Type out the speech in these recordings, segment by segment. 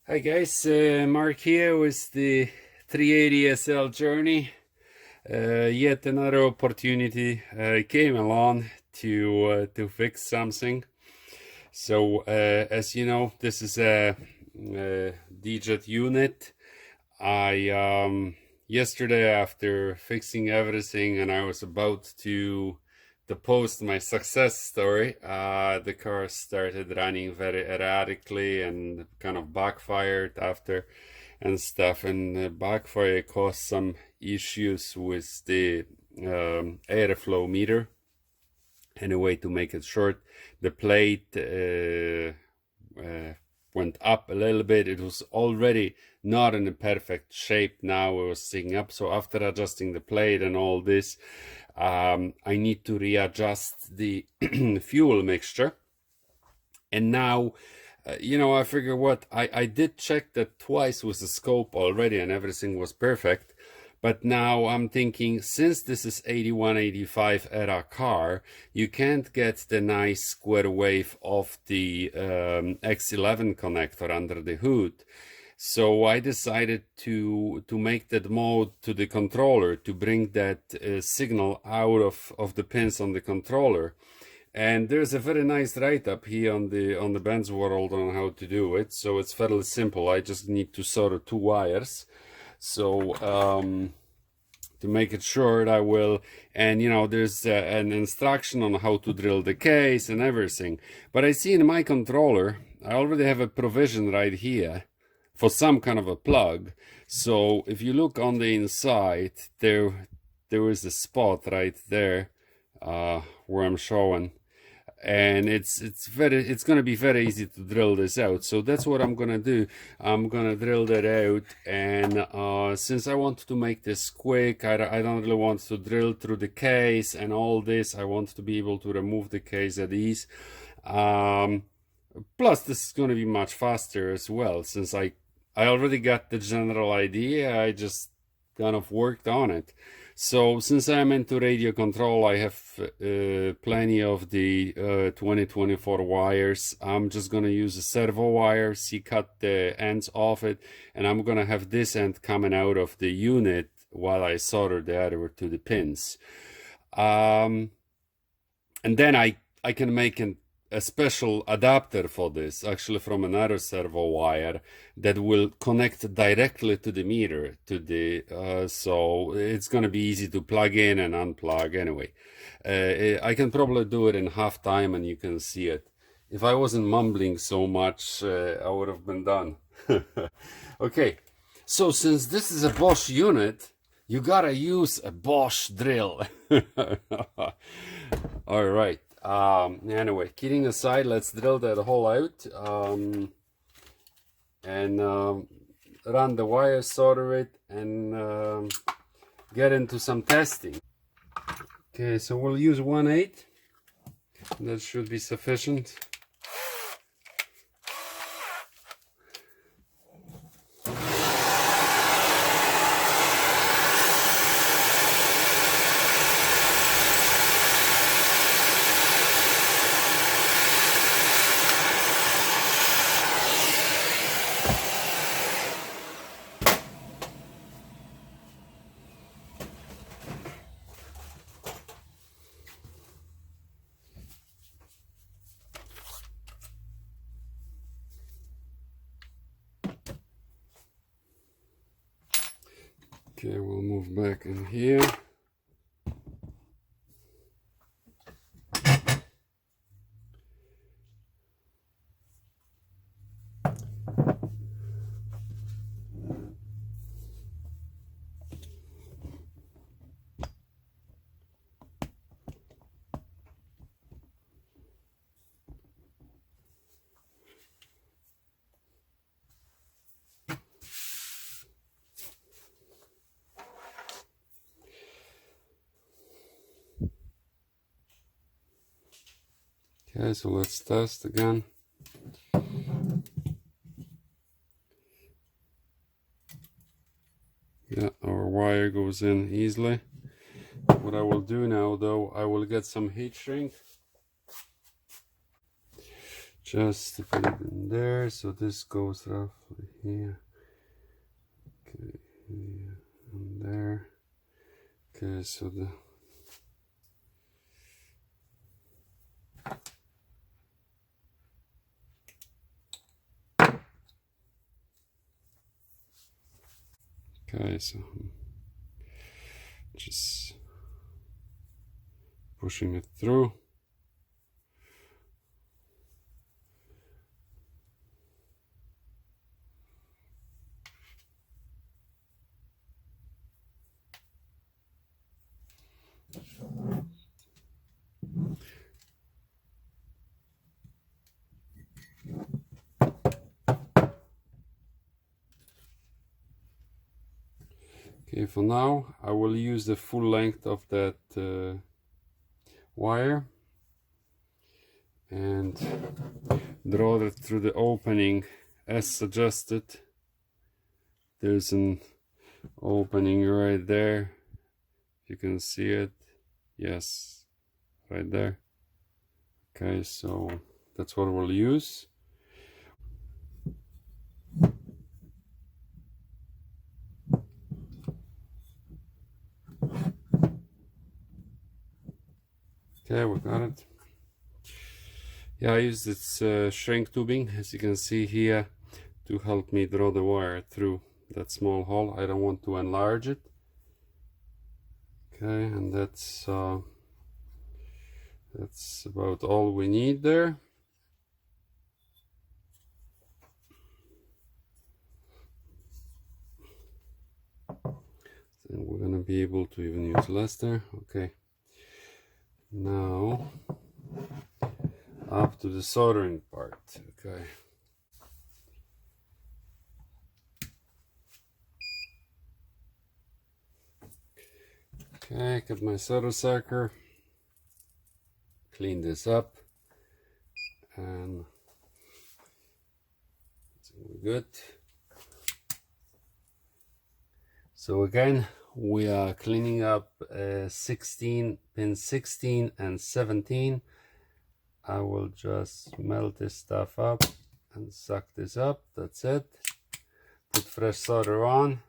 Hi guys, Mark here with the 380 SL journey. Yet another opportunity came along to fix something. So as you know, this is a DJet unit. I yesterday, after fixing everything and I was about to post my success story, the car started running very erratically and kind of backfired after and stuff, and the backfire caused some issues with the airflow meter. Anyway, to make it short, the plate went up a little bit. It was already not in a perfect shape. Now it was sticking up. So after adjusting the plate and all this, I need to readjust the fuel mixture. And now, I figure what I did check that twice with the scope already, and everything was perfect. But now I'm thinking, since this is 81, 85 era car, you can't get the nice square wave of the X11 connector under the hood. So I decided to make that mode to the controller to bring that signal out of the pins on the controller. And there's a very nice write-up here on the Benz World on how to do it. So it's fairly simple. I just need to solder two wires. So to make it short, I will, and there's an instruction on how to drill the case and everything. But I see in my controller, I already have a provision right here for some kind of a plug. So if you look on the inside, there is a spot right there where I'm showing, and it's going to be very easy to drill this out. So that's what I'm gonna do. I'm gonna drill that out, and since I want to make this quick, I don't really want to drill through the case and all this. I want to be able to remove the case at ease. Plus this is going to be much faster as well, since I already got the general idea. I just kind of worked on it. So since I'm into radio control, I have plenty of the 2024 wires. I'm just gonna use a servo wire, cut the ends off it, and I'm gonna have this end coming out of the unit while I solder the other to the pins. And then I can make a special adapter for this, actually from another servo wire, that will connect directly to the meter, so it's going to be easy to plug in and unplug. Anyway, I can probably do it in half time and you can see it. If I wasn't mumbling so much, I would have been done. Okay, so since this is a Bosch unit, you gotta use a Bosch drill. All right. Anyway, kidding aside, let's drill that hole out and run the wire, solder it, and get into some testing. Okay, so we'll use 1/8. That should be sufficient. Okay, we'll move back in here. Okay, so let's test again. Yeah, our wire goes in easily. What I will do now, though, I will get some heat shrink just to put it in there, so this goes roughly here. Okay, here and there. Okay, so the okay, so just pushing it through. Okay, for now I will use the full length of that wire and draw it through the opening as suggested. There's an opening right there, you can see it. Yes, right there. Okay, so that's what we'll use. Okay, we got it. Yeah, I use this shrink tubing, as you can see here, to help me draw the wire through that small hole. I don't want to enlarge it. Okay, and that's about all we need there. Then we're gonna be able to even use less there. Okay, now up to the soldering part. Okay. Okay, got my solder sucker. Clean this up, and we're good. So again, we are cleaning up 16, pin 16 and 17. I will just melt this stuff up and suck this up. That's it. Put fresh solder on.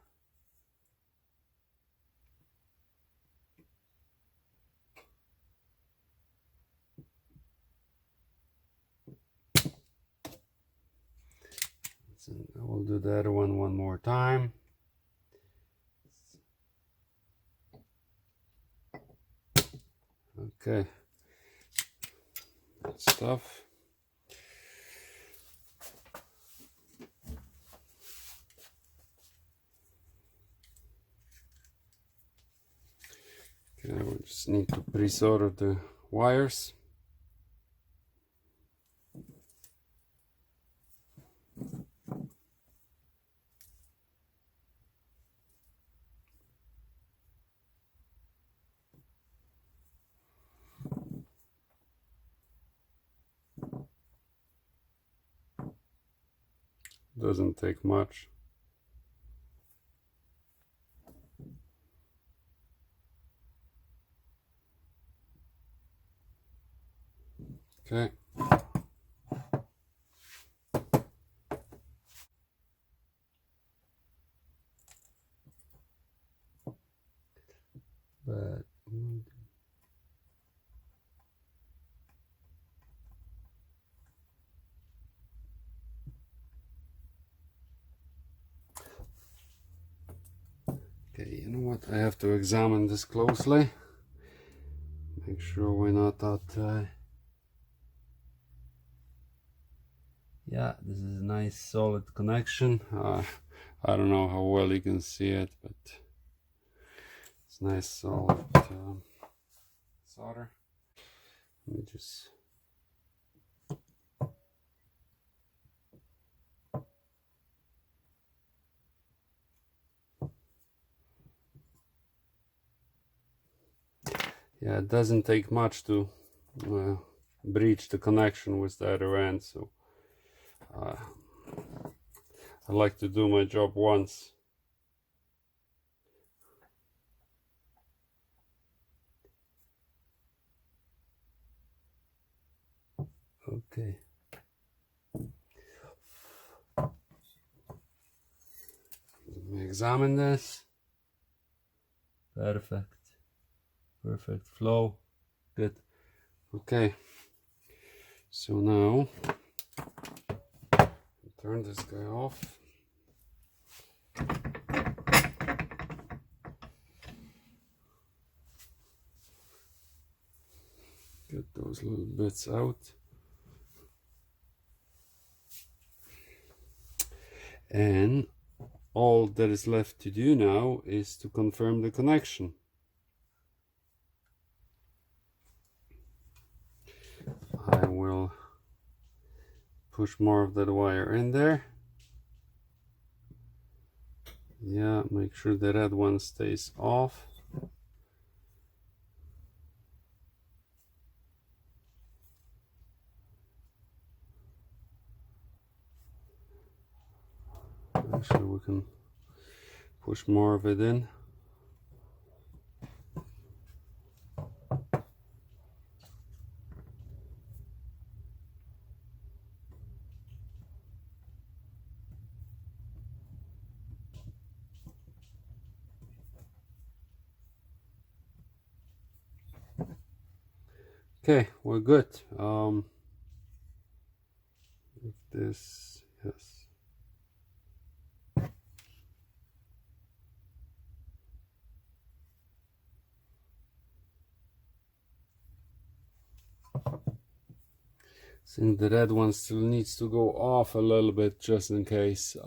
So I will do the other one more time. Okay, good stuff. Okay, we just need to pre-solder the wires. Doesn't take much. Okay. But okay, you know what? I have to examine this closely. Make sure we're not out. Yeah, this is a nice solid connection. I don't know how well you can see it, but it's nice solid solder. Let me just yeah, it doesn't take much to breach the connection with the other end, so I like to do my job once. Okay. examine this. Perfect flow, good. Okay, so now turn this guy off. Get those little bits out. And all that is left to do now is to confirm the connection. I will push more of that wire in there. Yeah, make sure the red one stays off. Actually, we can push more of it in. Okay, we're good. If this, yes. I think the red one still needs to go off a little bit just in case.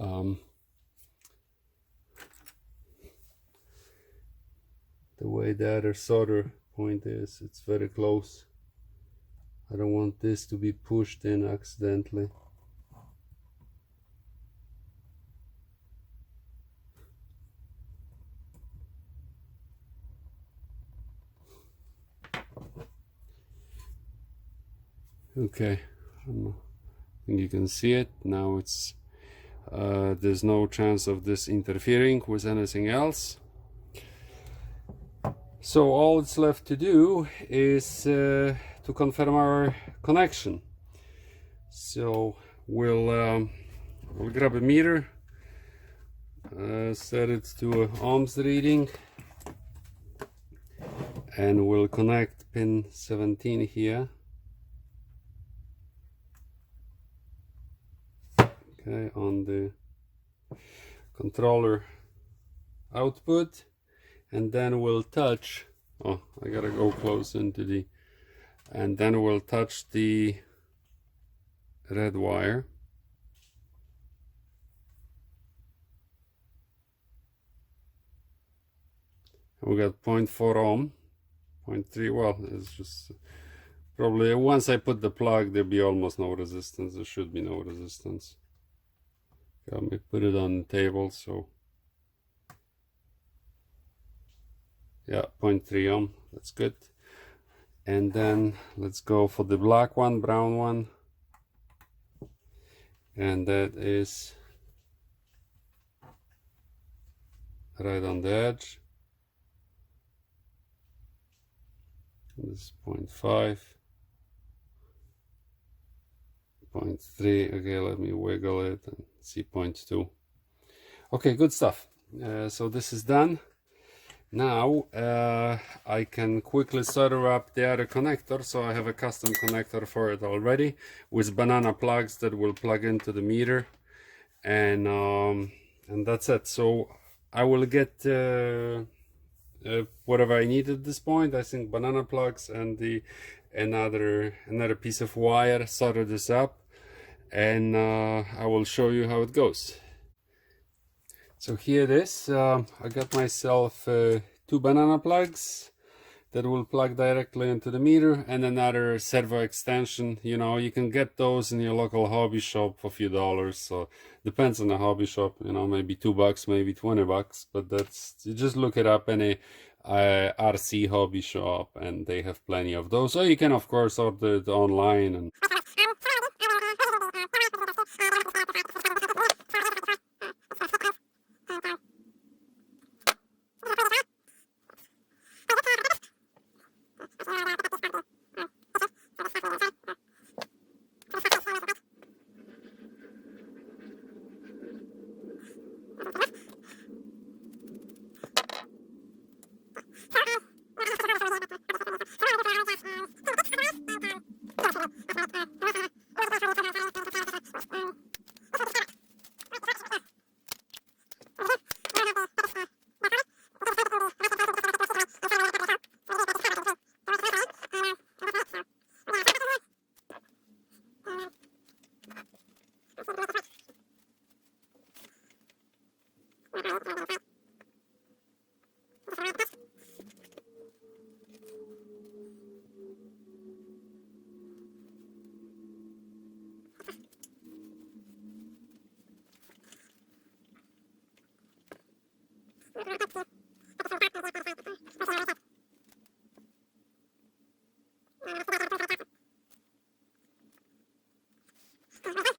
The way the other solder point is, it's very close. I don't want this to be pushed in accidentally. Okay, I think you can see it now. It's there's no chance of this interfering with anything else. So all it's left to do is to confirm our connection. So we'll grab a meter, set it to an ohms reading, and we'll connect pin 17 here. Okay, on the controller output, and then we'll touch, oh, I gotta go close into the, and then we'll touch the red wire. We got 0.4 ohm, 0.3, well, it's just probably once I put the plug there'll be almost no resistance. There should be no resistance. Let me put it on the table. So yeah, 0.3 ohm, that's good. And then let's go for the black one, brown one, and that is right on the edge. This is 0.5, 0.3. Okay, let me wiggle it and see 0.2. Okay, good stuff. So this is done. Now I can quickly solder up the other connector. So I have a custom connector for it already with banana plugs that will plug into the meter, and that's it. So I will get whatever I need at this point. I think banana plugs and the another piece of wire, solder this up, and I will show you how it goes. So here it is. I got myself 2 banana plugs that will plug directly into the meter, and another servo extension. You know, you can get those in your local hobby shop for a few dollars. So depends on the hobby shop, you know, maybe $2, maybe $20, but that's, you just look it up, any RC hobby shop, and they have plenty of those. So you can of course order it online. And